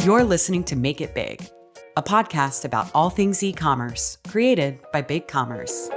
You're listening to Make It Big, a podcast about all things e-commerce, created by BigCommerce.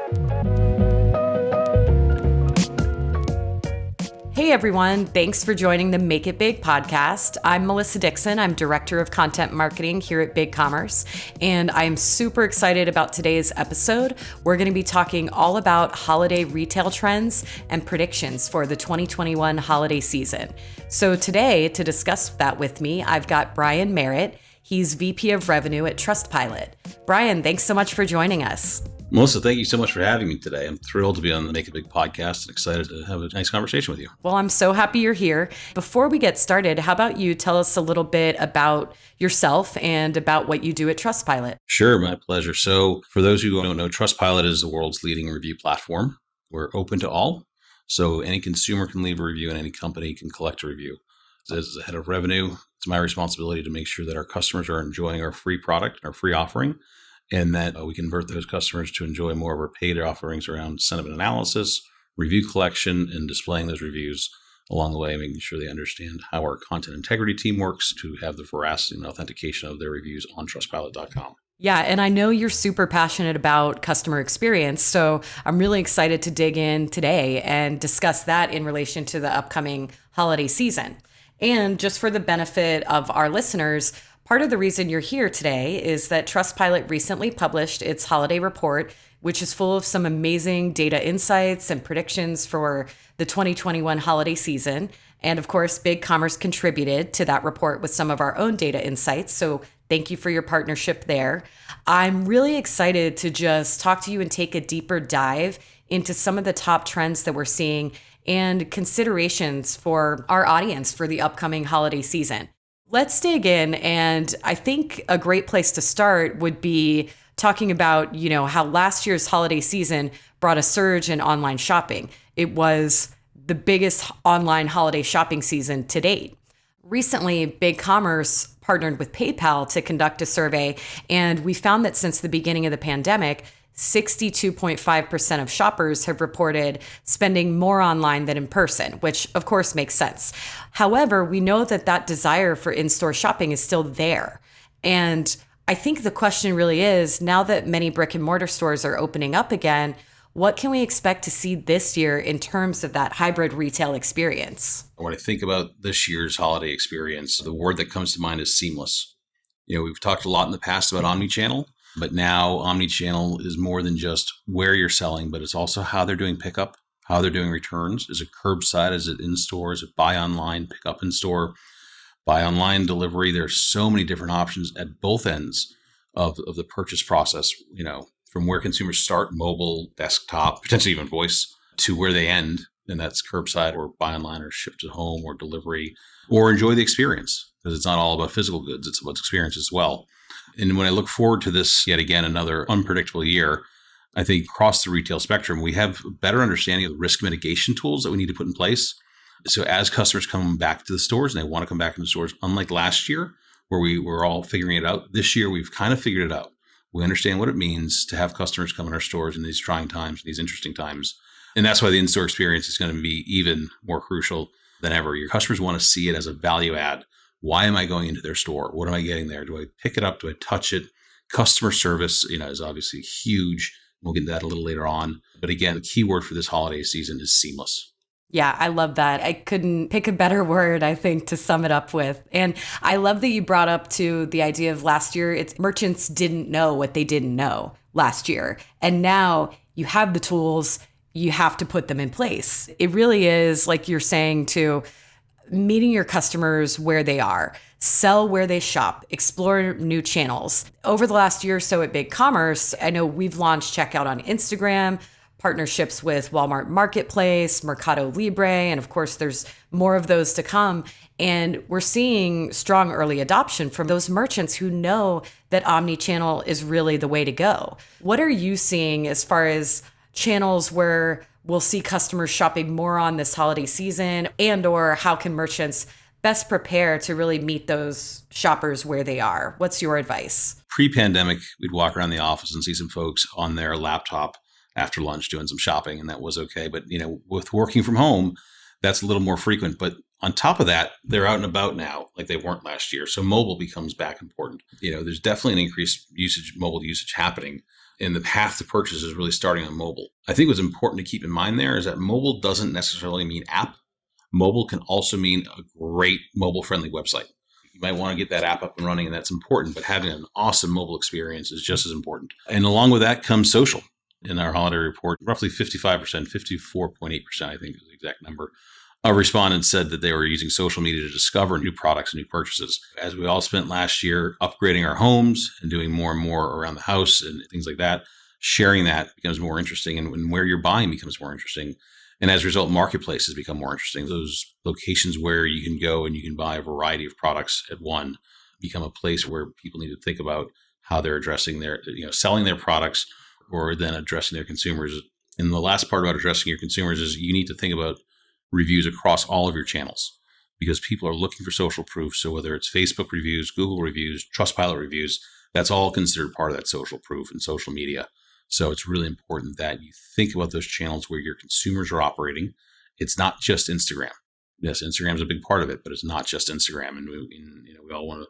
Hey everyone, thanks for joining the Make It Big podcast. I'm Melissa Dixon. I'm Director of Content Marketing here at BigCommerce, and I'm super excited about today's episode. We're going to be talking all about holiday retail trends and predictions for the 2021 holiday season. So today, to discuss that with me, I've got Brian Merritt. He's VP of Revenue at Trustpilot. Brian, thanks so much for joining us. Melissa, thank you so much for having me today. I'm thrilled to be on the Make It Big podcast and excited to have a nice conversation with you. Well, I'm so happy you're here. Before we get started, how about you tell us a little bit about yourself and about what you do at Trustpilot? Sure, my pleasure. So for those who don't know, Trustpilot is the world's leading review platform. We're open to all. So any consumer can leave a review and any company can collect a review. As the head of revenue, it's my responsibility to make sure that our customers are enjoying our free product, our free offering, and that we convert those customers to enjoy more of our paid offerings around sentiment analysis, review collection, and displaying those reviews along the way, making sure they understand how our content integrity team works to have the veracity and authentication of their reviews on Trustpilot.com. Yeah, and I know you're super passionate about customer experience, so I'm really excited to dig in today and discuss that in relation to the upcoming holiday season. And just for the benefit of our listeners, part of the reason you're here today is that Trustpilot recently published its holiday report, which is full of some amazing data insights and predictions for the 2021 holiday season. And of course, BigCommerce contributed to that report with some of our own data insights. So thank you for your partnership there. I'm really excited to just talk to you and take a deeper dive into some of the top trends that we're seeing and considerations for our audience for the upcoming holiday season. Let's dig in, and I think a great place to start would be talking about, how last year's holiday season brought a surge in online shopping. It was the biggest online holiday shopping season to date. Recently, BigCommerce partnered with PayPal to conduct a survey, and we found that since the beginning of the pandemic, 62.5% of shoppers have reported spending more online than in person, which of course makes sense. However, we know that desire for in-store shopping is still there. And I think the question really is, now that many brick and mortar stores are opening up again, what can we expect to see this year in terms of that hybrid retail experience? When I think about this year's holiday experience, the word that comes to mind is seamless. We've talked a lot in the past about omnichannel. But now omnichannel is more than just where you're selling, but it's also how they're doing pickup, how they're doing returns. Is it curbside? Is it in-store? Is it buy online, pick up in store, buy online, delivery? There's so many different options at both ends of the purchase process, from where consumers start, mobile, desktop, potentially even voice, to where they end. And that's curbside or buy online or ship to home or delivery, or enjoy the experience, because it's not all about physical goods. It's about experience as well. And when I look forward to this, yet again, another unpredictable year, I think across the retail spectrum, we have a better understanding of the risk mitigation tools that we need to put in place. So as customers come back to the stores and they want to come back in the stores, unlike last year, where we were all figuring it out, this year we've kind of figured it out. We understand what it means to have customers come in our stores in these trying times, these interesting times. And that's why the in-store experience is going to be even more crucial than ever. Your customers want to see it as a value add. Why am I going into their store? What am I getting there? Do I pick it up? Do I touch it? Customer service, is obviously huge. We'll get into that a little later on. But again, the key word for this holiday season is seamless. Yeah, I love that. I couldn't pick a better word, I think, to sum it up with. And I love that you brought up to the idea of last year. Merchants didn't know what they didn't know last year. And now you have the tools, you have to put them in place. It really is, like you're saying, to meeting your customers where they are, sell where they shop, explore new channels. Over the last year or so at BigCommerce, I know we've launched checkout on Instagram, partnerships with Walmart Marketplace, Mercado Libre, and of course, there's more of those to come. And we're seeing strong early adoption from those merchants who know that omnichannel is really the way to go. What are you seeing as far as channels where we'll see customers shopping more on this holiday season, and or how can merchants best prepare to really meet those shoppers where they are? What's your advice? Pre-pandemic, we'd walk around the office and see some folks on their laptop after lunch doing some shopping, and that was okay. But, with working from home, that's a little more frequent. But On top of that, they're out and about now like they weren't last year. So mobile becomes back important. There's definitely an increased mobile usage happening. And the path to purchase is really starting on mobile. I think what's important to keep in mind there is that mobile doesn't necessarily mean app. Mobile can also mean a great mobile-friendly website. You might want to get that app up and running, and that's important, but having an awesome mobile experience is just as important. And along with that comes social. In our holiday report, roughly 55%, 54.8%, I think is the exact number, of respondents said that they were using social media to discover new products and new purchases. As we all spent last year upgrading our homes and doing more and more around the house and things like that, sharing that becomes more interesting, and where you're buying becomes more interesting. And as a result, marketplaces become more interesting. Those locations where you can go and you can buy a variety of products at one become a place where people need to think about how they're addressing selling their products or then addressing their consumers. And the last part about addressing your consumers is you need to think about reviews across all of your channels because people are looking for social proof. So whether it's Facebook reviews, Google reviews, Trustpilot reviews, that's all considered part of that social proof and social media. So it's really important that you think about those channels where your consumers are operating. It's not just Instagram. Yes, Instagram is a big part of it, but it's not just Instagram. And we all want to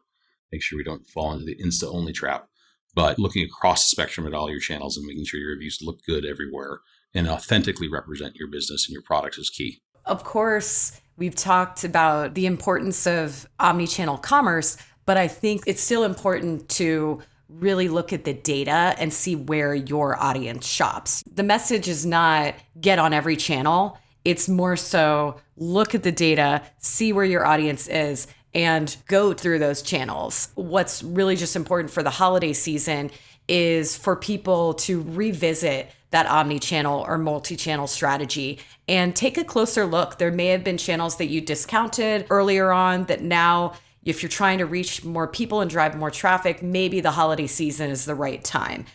make sure we don't fall into the Insta-only trap. But looking across the spectrum at all your channels and making sure your reviews look good everywhere and authentically represent your business and your products is key. Of course, we've talked about the importance of omnichannel commerce, but I think it's still important to really look at the data and see where your audience shops. The message is not get on every channel. It's more so look at the data, see where your audience is, and go through those channels. What's really just important for the holiday season is for people to revisit that omni-channel or multi-channel strategy and take a closer look. There may have been channels that you discounted earlier on that now, if you're trying to reach more people and drive more traffic, maybe the holiday season is the right time.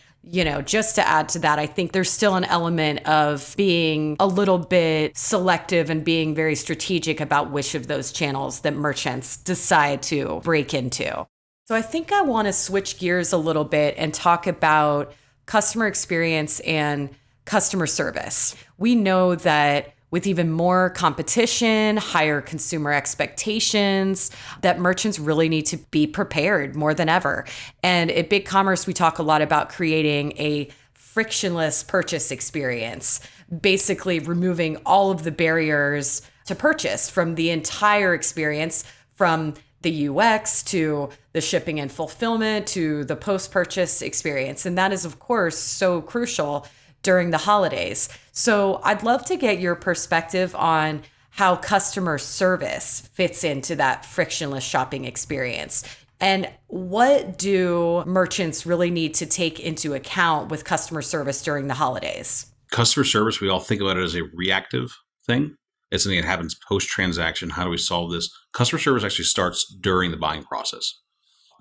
Just to add to that, I think there's still an element of being a little bit selective and being very strategic about which of those channels that merchants decide to break into. So I think I want to switch gears a little bit and talk about customer experience and customer service. We know that with even more competition, higher consumer expectations, that merchants really need to be prepared more than ever. And at BigCommerce, we talk a lot about creating a frictionless purchase experience, basically removing all of the barriers to purchase from the entire experience, from the UX to the shipping and fulfillment to the post-purchase experience. And that is, of course, so crucial during the holidays. So I'd love to get your perspective on how customer service fits into that frictionless shopping experience. And what do merchants really need to take into account with customer service during the holidays? Customer service, we all think about it as a reactive thing. It's something that happens post-transaction. How do we solve this? Customer service actually starts during the buying process.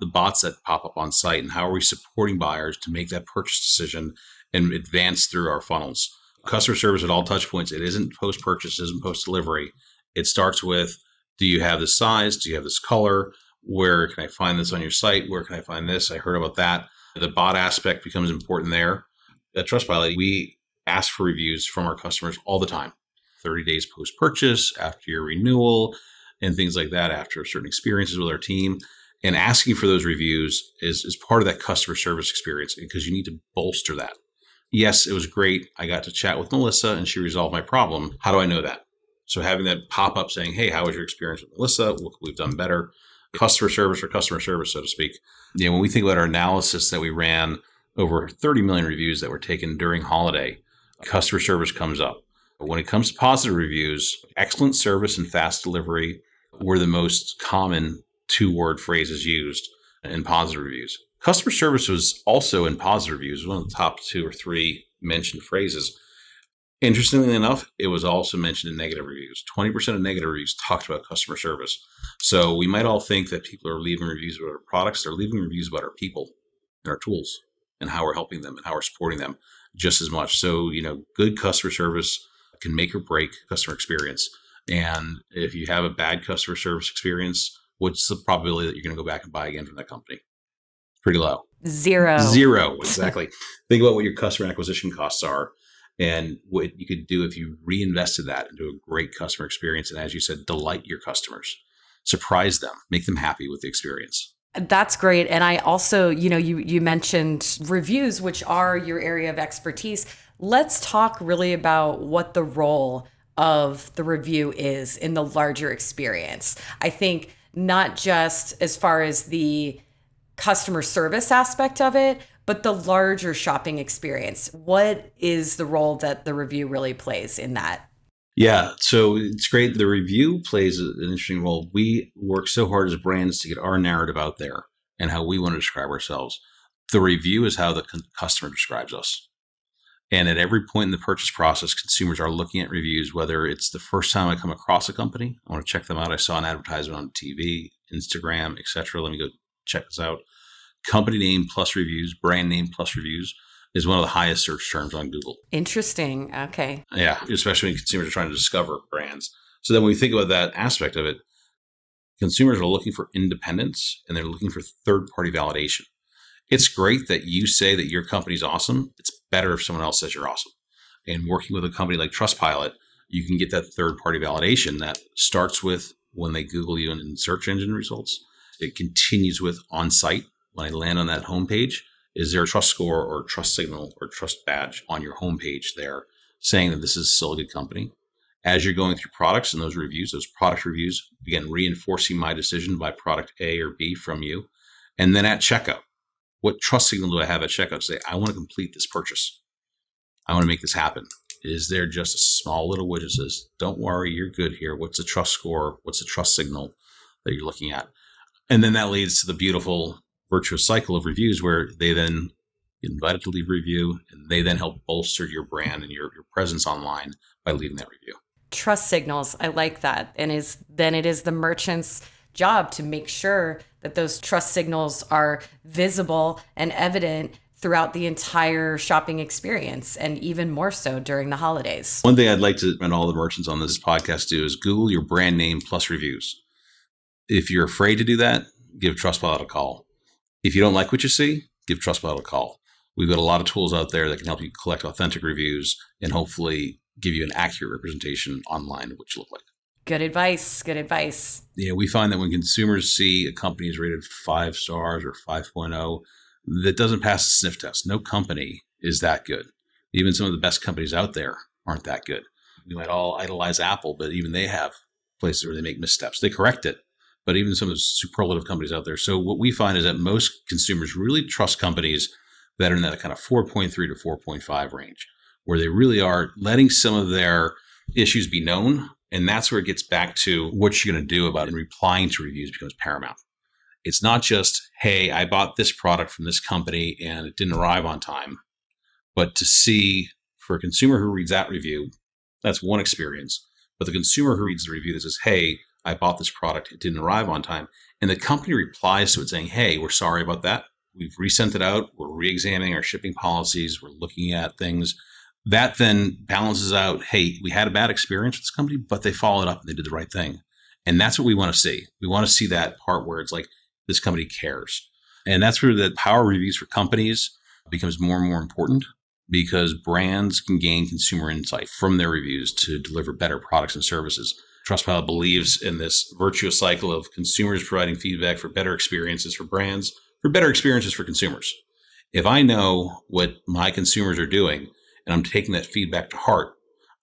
The bots that pop up on site and how are we supporting buyers to make that purchase decision and advance through our funnels. Customer service at all touch points, it isn't post-purchase, it isn't post-delivery. It starts with, do you have this size? Do you have this color? Where can I find this on your site? Where can I find this? I heard about that. The bot aspect becomes important there. At Trustpilot, we ask for reviews from our customers all the time. 30 days post-purchase, after your renewal, and things like that, after certain experiences with our team. And asking for those reviews is part of that customer service experience because you need to bolster that. Yes, it was great. I got to chat with Melissa and she resolved my problem. How do I know that? So having that pop up saying, hey, how was your experience with Melissa? What could we've done better? Customer service for customer service, so to speak. When we think about our analysis that we ran, over 30 million reviews that were taken during holiday, customer service comes up. When it comes to positive reviews, excellent service and fast delivery were the most common two-word phrases used in positive reviews. Customer service was also in positive reviews, one of the top 2 or 3 mentioned phrases. Interestingly enough, it was also mentioned in negative reviews. 20% of negative reviews talked about customer service. So we might all think that people are leaving reviews about our products. They're leaving reviews about our people and our tools and how we're helping them and how we're supporting them just as much. So, good customer service can make or break customer experience. And if you have a bad customer service experience, what's the probability that you're going to go back and buy again from that company? Pretty low. Zero. Zero, exactly. Think about what your customer acquisition costs are. And what you could do if you reinvested that into a great customer experience, and as you said, delight your customers, surprise them, make them happy with the experience. That's great. And I also, you mentioned reviews, which are your area of expertise. Let's talk really about what the role of the review is in the larger experience. I think not just as far as the customer service aspect of it, but the larger shopping experience. What is the role that the review really plays in that? Yeah, so it's great. The review plays an interesting role. We work so hard as brands to get our narrative out there and how we want to describe ourselves. The review is how the customer describes us. And at every point in the purchase process, consumers are looking at reviews, whether it's the first time I come across a company, I want to check them out. I saw an advertisement on TV, Instagram, etc. Let me go check this out. Company name plus reviews, brand name plus reviews is one of the highest search terms on Google. Interesting. Okay. Yeah, especially when consumers are trying to discover brands. So then when we think about that aspect of it, consumers are looking for independence and they're looking for third-party validation. It's great that you say that your company's awesome. It's better if someone else says you're awesome. And working with a company like Trustpilot, you can get that third-party validation that starts with when they Google you in search engine results. It continues with on-site. When I land on that homepage, is there a trust score or trust signal or trust badge on your homepage there saying that this is still a good company? As you're going through products and those reviews, those product reviews, again, reinforcing my decision by product A or B from you. And then at checkout, what trust signal do I have at checkout to say, I want to complete this purchase. I want to make this happen. Is there just a small little widget that says, don't worry, you're good here. What's the trust score? What's the trust signal that you're looking at? And then that leads to the beautiful virtuous cycle of reviews where they then get invited to leave a review and they then help bolster your brand and your presence online by leaving that review. Trust signals. I like that. And then it is the merchant's job to make sure that those trust signals are visible and evident throughout the entire shopping experience, and even more so during the holidays. One thing I'd like to recommend all the merchants on this podcast do is Google your brand name plus reviews. If you're afraid to do that, give Trustpilot a call. If you don't like what you see, give Trustpilot a call. We've got a lot of tools out there that can help you collect authentic reviews and hopefully give you an accurate representation online of what you look like. Good advice. Good advice. Yeah, we find that when consumers see a company is rated 5 stars or 5.0, that doesn't pass the sniff test. No company is that good. Even some of the best companies out there aren't that good. We might all idolize Apple, but even they have places where they make missteps. They correct it, but even some of the superlative companies out there. So what we find is that most consumers really trust companies that are in that kind of 4.3 to 4.5 range, where they really are letting some of their issues be known. And that's where it gets back to what you're going to do about it. And replying to reviews becomes paramount. It's not just, hey, I bought this product from this company and it didn't arrive on time. But to see, for a consumer who reads that review, that's one experience. But the consumer who reads the review that says, hey, I bought this product, it didn't arrive on time. And the company replies to it saying, hey, we're sorry about that. We've resent it out. We're re-examining our shipping policies. We're looking at things. That then balances out, hey, we had a bad experience with this company, but they followed up and they did the right thing. And that's what we want to see. We want to see that part where it's like, this company cares. And that's where the power of reviews for companies becomes more and more important, because brands can gain consumer insight from their reviews to deliver better products and services. Trustpilot believes in this virtuous cycle of consumers providing feedback for better experiences for brands, for better experiences for consumers. If I know what my consumers are doing and I'm taking that feedback to heart,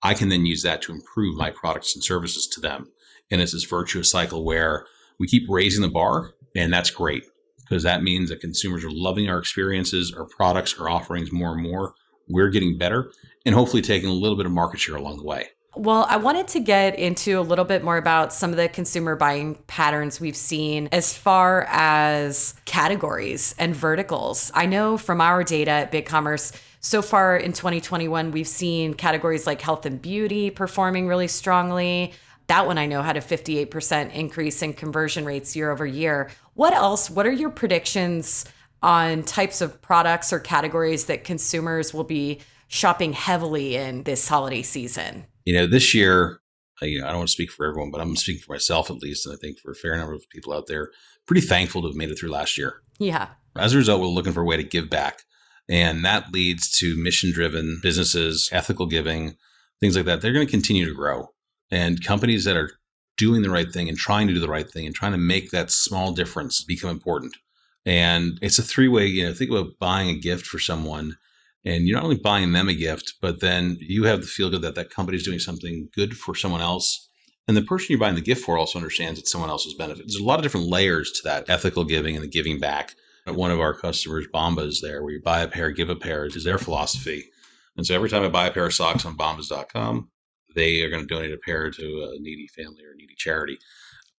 I can then use that to improve my products and services to them. And it's this virtuous cycle where we keep raising the bar, and that's great because that means that consumers are loving our experiences, our products, our offerings more and more. We're getting better and hopefully taking a little bit of market share along the way. Well, I wanted to get into a little bit more about some of the consumer buying patterns we've seen as far as categories and verticals. I know from our data at BigCommerce, so far in 2021, we've seen categories like health and beauty performing really strongly. That one I know had a 58% increase in conversion rates year over year. What else? What are your predictions on types of products or categories that consumers will be shopping heavily in this holiday season? This year, I don't want to speak for everyone, but I'm speaking for myself at least, and I think for a fair number of people out there, pretty thankful to have made it through last year. Yeah. As a result, we're looking for a way to give back. And that leads to mission-driven businesses, ethical giving, things like that. They're going to continue to grow. And companies that are doing the right thing and trying to do the right thing and trying to make that small difference become important. And it's a three-way, think about buying a gift for someone, and you're not only buying them a gift, but then you have the feel good that that company is doing something good for someone else. And the person you're buying the gift for also understands it's someone else's benefit. There's a lot of different layers to that ethical giving and the giving back. One of our customers, Bombas, is there, where you buy a pair, give a pair, is their philosophy. And so every time I buy a pair of socks on bombas.com, they are going to donate a pair to a needy family or a needy charity.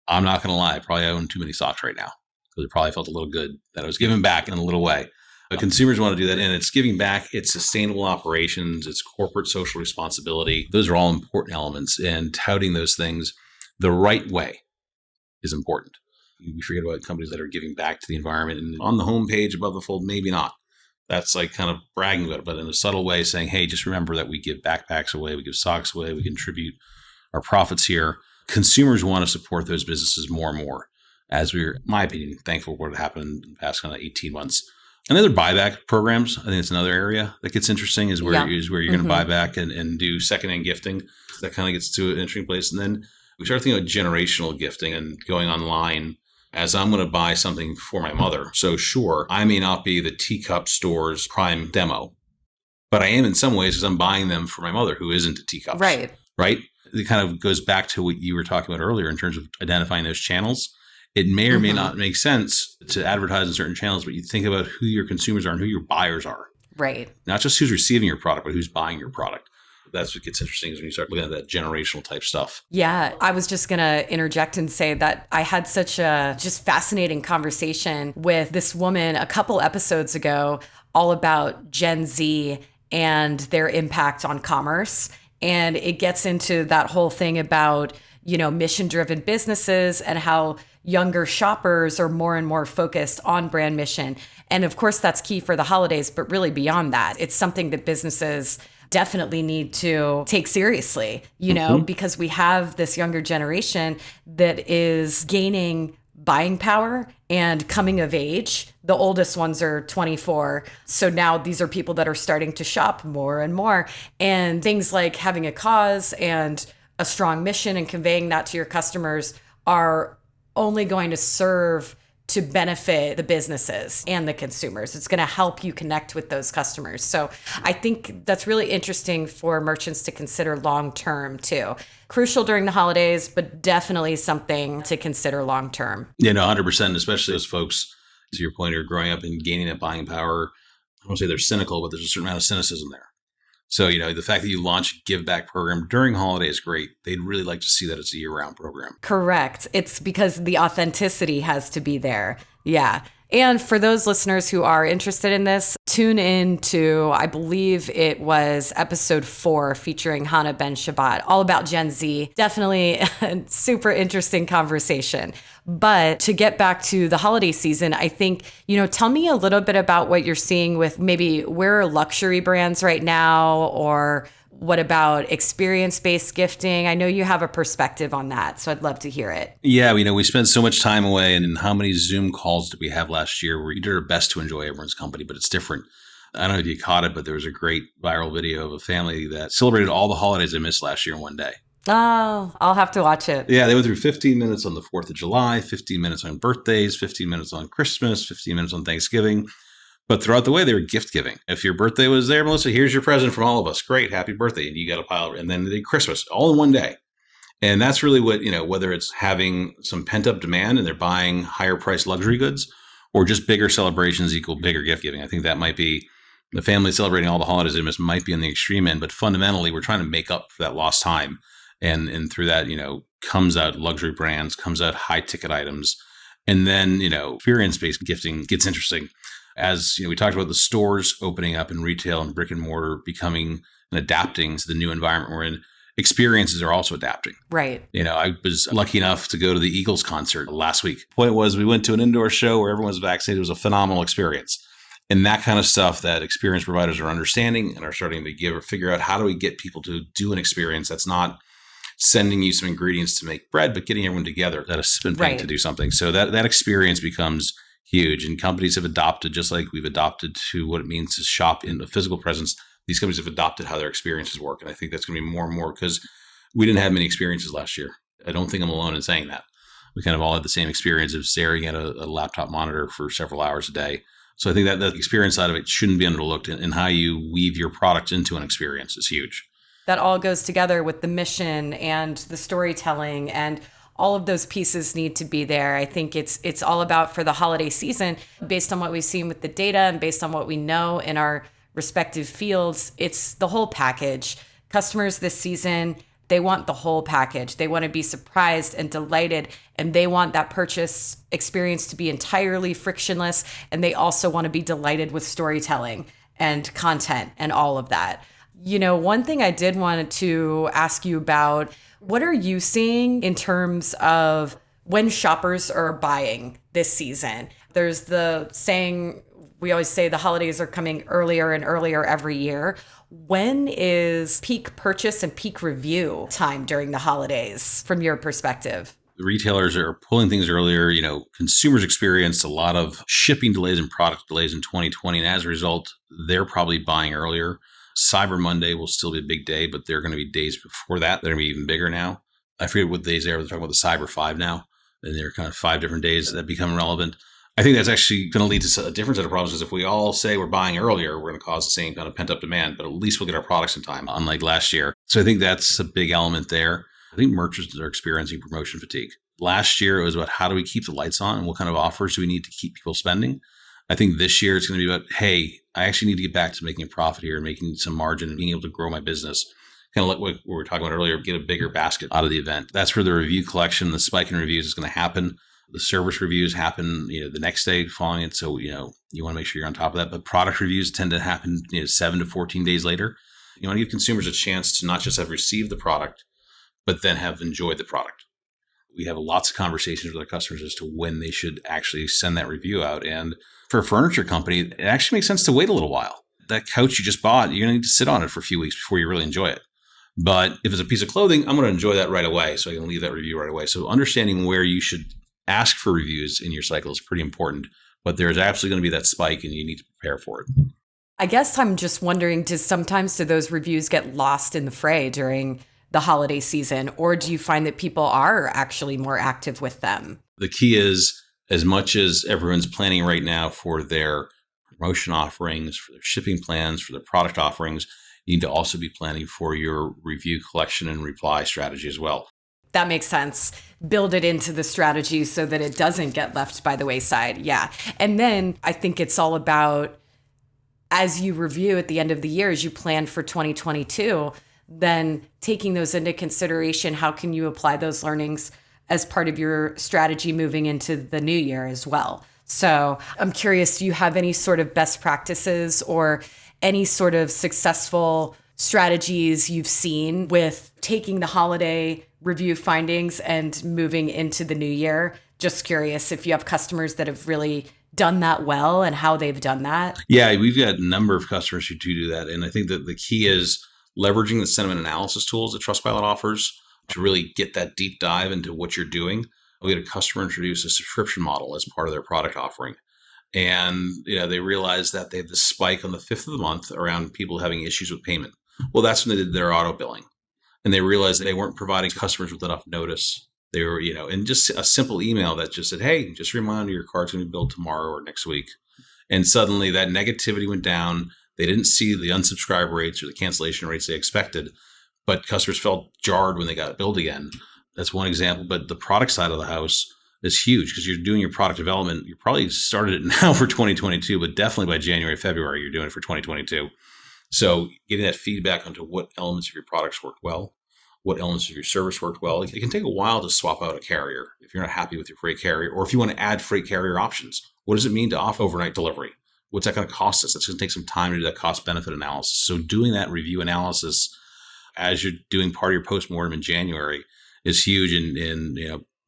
I'm not going to lie, I probably own too many socks right now because it probably felt a little good that I was giving back in a little way. But consumers want to do that, and it's giving back, it's sustainable operations, it's corporate social responsibility. Those are all important elements, and touting those things the right way is important. We forget about companies that are giving back to the environment, and on the homepage above the fold, maybe not. That's like kind of bragging about it, but in a subtle way saying, hey, just remember that we give backpacks away, we give socks away, we contribute our profits here. Consumers want to support those businesses more and more, as we're, in my opinion, thankful for what happened in the past kind of 18 months. Another buyback programs, I think it's another area that gets interesting is where you're going to buy back and do secondhand gifting. That kind of gets to an interesting place. And then we start thinking about generational gifting and going online as I'm going to buy something for my mother. So sure, I may not be the teacup store's prime demo, but I am in some ways because I'm buying them for my mother who isn't a teacups. Right? It kind of goes back to what you were talking about earlier in terms of identifying those channels. It may or may not make sense to advertise in certain channels, but you think about who your consumers are and who your buyers are. Right. Not just who's receiving your product, but who's buying your product. That's what gets interesting is when you start looking at that generational type stuff. Yeah. I was just going to interject and say that I had such a just fascinating conversation with this woman a couple episodes ago all about Gen Z and their impact on commerce. And it gets into that whole thing about, mission-driven businesses and how younger shoppers are more and more focused on brand mission. And of course, that's key for the holidays, but really beyond that, it's something that businesses definitely need to take seriously, because we have this younger generation that is gaining buying power and coming of age. The oldest ones are 24. So now these are people that are starting to shop more and more. And things like having a cause and a strong mission and conveying that to your customers are only going to serve to benefit the businesses and the consumers. It's going to help you connect with those customers. So I think that's really interesting for merchants to consider long-term too. Crucial during the holidays, but definitely something to consider long-term. Yeah, no, 100%, especially those folks, to your point, are growing up and gaining that buying power. I won't say they're cynical, but there's a certain amount of cynicism there. So, the fact that you launch a give back program during holiday is great. They'd really like to see that it's a year-round program. Correct. It's because the authenticity has to be there. Yeah. And for those listeners who are interested in this, tune in to, I believe it was episode 4 featuring Hannah Ben Shabbat, all about Gen Z. Definitely a super interesting conversation. But to get back to the holiday season, I think, tell me a little bit about what you're seeing with maybe where are luxury brands right now, or what about experience-based gifting? I know you have a perspective on that, so I'd love to hear it. Yeah, we spent so much time away, and how many Zoom calls did we have last year where we did our best to enjoy everyone's company, but it's different. I don't know if you caught it, but there was a great viral video of a family that celebrated all the holidays they missed last year in one day. Oh, I'll have to watch it. Yeah, they went through 15 minutes on the 4th of July, 15 minutes on birthdays, 15 minutes on Christmas, 15 minutes on Thanksgiving. But throughout the way, they were gift giving. If your birthday was there, Melissa, here's your present from all of us. Great, happy birthday. And you got a pile. And then they did Christmas all in one day. And that's really what, whether it's having some pent up demand and they're buying higher priced luxury goods, or just bigger celebrations equal bigger gift giving. I think that might be the family celebrating all the holidays they missed might be on the extreme end. But fundamentally, we're trying to make up for that lost time. And through that, comes out luxury brands, comes out high ticket items. And then, experience-based gifting gets interesting. As we talked about the stores opening up in retail and brick and mortar becoming and adapting to the new environment we're in, experiences are also adapting. Right. I was lucky enough to go to the Eagles concert last week. The point was we went to an indoor show where everyone was vaccinated. It was a phenomenal experience. And that kind of stuff that experience providers are understanding and are starting to give or figure out how do we get people to do an experience that's not sending you some ingredients to make bread, but getting everyone together at a spin paint to do something. So that experience becomes huge. And companies have adopted, just like we've adopted to what it means to shop in a physical presence. These companies have adopted how their experiences work. And I think that's going to be more and more because we didn't have many experiences last year. I don't think I'm alone in saying that. We kind of all had the same experience of staring at a laptop monitor for several hours a day. So I think that the experience side of it shouldn't be underlooked, and how you weave your product into an experience is huge. That all goes together with the mission and the storytelling, and all of those pieces need to be there. I think it's all about, for the holiday season, based on what we've seen with the data and based on what we know in our respective fields, it's the whole package. Customers this season, they want the whole package. They want to be surprised and delighted, and they want that purchase experience to be entirely frictionless. And they also want to be delighted with storytelling and content and all of that. One thing I did want to ask you about, what are you seeing in terms of when shoppers are buying this season? There's the saying, we always say the holidays are coming earlier and earlier every year. When is peak purchase and peak review time during the holidays from your perspective? The retailers are pulling things earlier. Consumers experienced a lot of shipping delays and product delays in 2020. And as a result, they're probably buying earlier. Cyber Monday will still be a big day, but there are going to be days before that that are going to be even bigger now. I forget what days they are. They're talking about the Cyber 5 now. And there are kind of 5 different days that become relevant. I think that's actually going to lead to a different set of problems, because if we all say we're buying earlier, we're going to cause the same kind of pent-up demand, but at least we'll get our products in time, unlike last year. So I think that's a big element there. I think merchants are experiencing promotion fatigue. Last year, it was about how do we keep the lights on and what kind of offers do we need to keep people spending. I think this year it's going to be about, hey, I actually need to get back to making a profit here and making some margin and being able to grow my business. Kind of like what we were talking about earlier, get a bigger basket out of the event. That's where the review collection, the spike in reviews is going to happen. The service reviews happen, the next day following it. So, you want to make sure you're on top of that. But product reviews tend to happen, 7 to 14 days later. You want to give consumers a chance to not just have received the product, but then have enjoyed the product. We have lots of conversations with our customers as to when they should actually send that review out. And for a furniture company, it actually makes sense to wait a little while. That couch you just bought, you're going to need to sit on it for a few weeks before you really enjoy it. But if it's a piece of clothing, I'm going to enjoy that right away. So I can leave that review right away. So understanding where you should ask for reviews in your cycle is pretty important, but there's absolutely going to be that spike and you need to prepare for it. I guess I'm just wondering, do those reviews get lost in the fray during the holiday season, or do you find that people are actually more active with them? The key is, as much as everyone's planning right now for their promotion offerings, for their shipping plans, for their product offerings, you need to also be planning for your review collection and reply strategy as well. That makes sense. Build it into the strategy so that it doesn't get left by the wayside. Yeah. And then I think it's all about, as you review at the end of the year, as you plan for 2022, then taking those into consideration, how can you apply those learnings as part of your strategy moving into the new year as well? So I'm curious, do you have any sort of best practices or any sort of successful strategies you've seen with taking the holiday review findings and moving into the new year? Just curious if you have customers that have really done that well and how they've done that. Yeah, we've got a number of customers who do that. And I think that the key is leveraging the sentiment analysis tools that Trustpilot offers to really get that deep dive into what you're doing. We had a customer introduce a subscription model as part of their product offering. And they realized that they had this spike on the 5th of the month around people having issues with payment. Well, that's when they did their auto billing. And they realized that they weren't providing customers with enough notice. They were, and just a simple email that just said, hey, just a reminder, your card's going to be billed tomorrow or next week. And suddenly that negativity went down. They didn't see the unsubscribe rates or the cancellation rates they expected, but customers felt jarred when they got billed again. That's one example. But the product side of the house is huge because you're doing your product development. You probably started it now for 2022, but definitely by January, February, you're doing it for 2022. So getting that feedback onto what elements of your products worked well, what elements of your service worked well. It can take a while to swap out a carrier if you're not happy with your freight carrier, or if you want to add freight carrier options. What does it mean to offer overnight delivery? What's that going to cost us? It's going to take some time to do that cost benefit analysis. So doing that review analysis as you're doing part of your postmortem in January is huge. And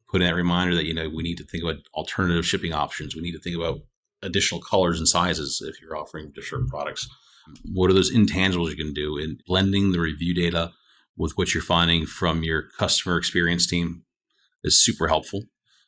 putting that reminder that, we need to think about alternative shipping options. We need to think about additional colors and sizes if you're offering different products. What are those intangibles you can do? And blending the review data with what you're finding from your customer experience team is super helpful.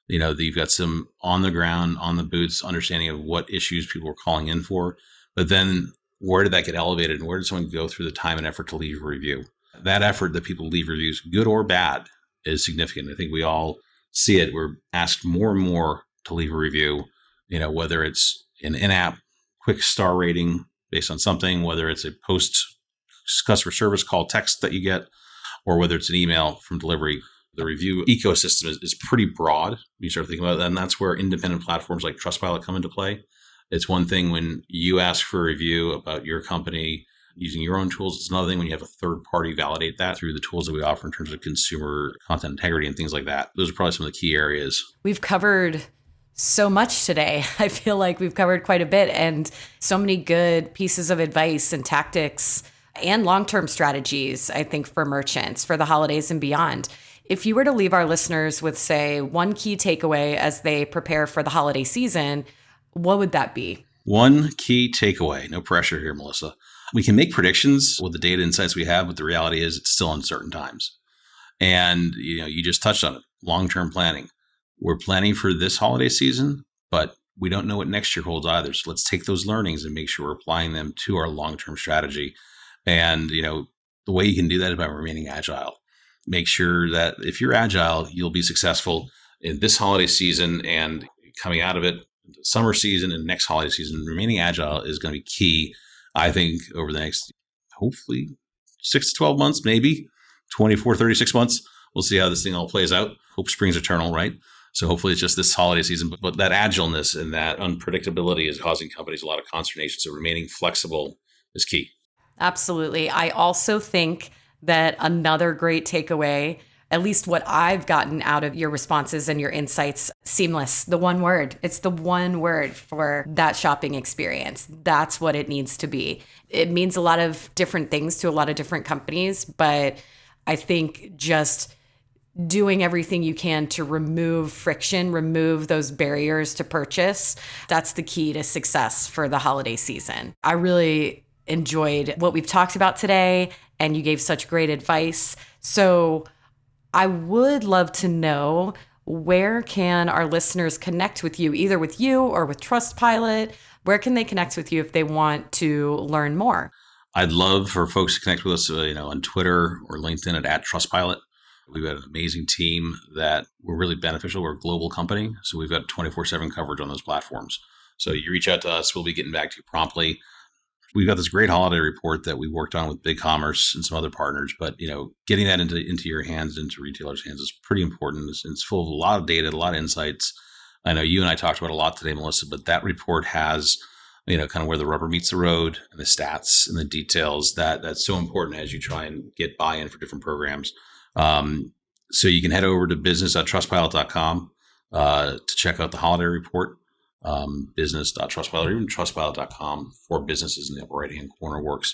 That you've got some on the ground, on the boots understanding of what issues people are calling in for. But then where did that get elevated, and where did someone go through the time and effort to leave a review? That effort that people leave reviews, good or bad, is significant. I think we all see it. We're asked more and more to leave a review, whether it's an in-app quick star rating based on something, whether it's a post customer service call text that you get, or whether it's an email from delivery. The review ecosystem is pretty broad when you start thinking about that. And that's where independent platforms like Trustpilot come into play. It's one thing when you ask for a review about your company using your own tools. It's another thing when you have a third party validate that through the tools that we offer in terms of consumer content integrity and things like that. Those are probably some of the key areas. We've covered so much today. I feel like we've covered quite a bit, and so many good pieces of advice and tactics and long-term strategies, I think, for merchants for the holidays and beyond. If you were to leave our listeners with, say, one key takeaway as they prepare for the holiday season, what would that be? One key takeaway, no pressure here, Melissa. We can make predictions with the data insights we have, but the reality is it's still uncertain times. And, you just touched on it, long-term planning. We're planning for this holiday season, but we don't know what next year holds either. So let's take those learnings and make sure we're applying them to our long-term strategy. And, the way you can do that is by remaining agile. Make sure that if you're agile, you'll be successful in this holiday season and coming out of it, summer season and next holiday season. Remaining agile is going to be key, I think, over the next, hopefully, 6 to 12 months, maybe 24, 36 months. We'll see how this thing all plays out. Hope springs eternal, right? So hopefully it's just this holiday season. But that agileness and that unpredictability is causing companies a lot of consternation. So remaining flexible is key. Absolutely. I also think that another great takeaway, at least what I've gotten out of your responses and your insights, seamless, the one word. It's the one word for that shopping experience. That's what it needs to be. It means a lot of different things to a lot of different companies, but I think just doing everything you can to remove friction, remove those barriers to purchase, that's the key to success for the holiday season. I really enjoyed what we've talked about today, and you gave such great advice. So I would love to know, where can our listeners connect with you, either with you or with Trustpilot? Where can they connect with you if they want to learn more? I'd love for folks to connect with us, on Twitter or LinkedIn at Trustpilot. We've got an amazing team that we're really beneficial. We're a global company, so we've got 24/7 coverage on those platforms. So you reach out to us, we'll be getting back to you promptly. We've got this great holiday report that we worked on with BigCommerce and some other partners, but getting that into your hands, into retailers' hands, is pretty important. It's full of a lot of data, a lot of insights. I know you and I talked about a lot today, Melissa, but that report has kind of where the rubber meets the road, and the stats and the details that's so important as you try and get buy-in for different programs. So you can head over to business.trustpilot.com to check out the holiday report. Business.trustpilot, or even trustpilot.com for businesses in the upper right-hand corner works.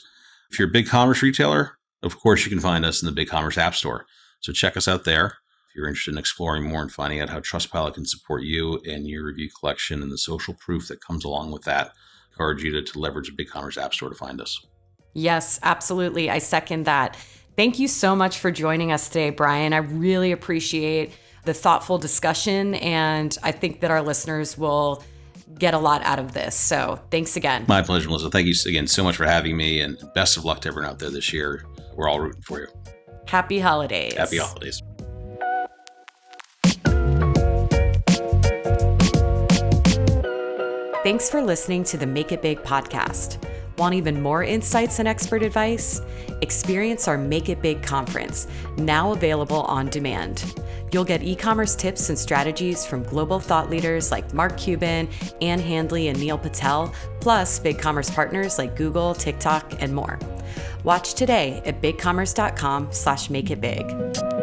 If you're a BigCommerce retailer, of course, you can find us in the BigCommerce App Store. So check us out there. If you're interested in exploring more and finding out how Trustpilot can support you and your review collection and the social proof that comes along with that, I encourage you to leverage the BigCommerce App Store to find us. Yes, absolutely. I second that. Thank you so much for joining us today, Brian. I really appreciate the thoughtful discussion, and I think that our listeners will get a lot out of this. So thanks again. My pleasure, Melissa. Thank you again so much for having me, and best of luck to everyone out there this year. We're all rooting for you. Happy holidays. Happy holidays. Thanks for listening to the Make It Big podcast. Want even more insights and expert advice? Experience our Make It Big conference, now available on demand. You'll get e-commerce tips and strategies from global thought leaders like Mark Cuban, Ann Handley, and Neil Patel, plus BigCommerce partners like Google, TikTok, and more. Watch today at bigcommerce.com/makeitbig.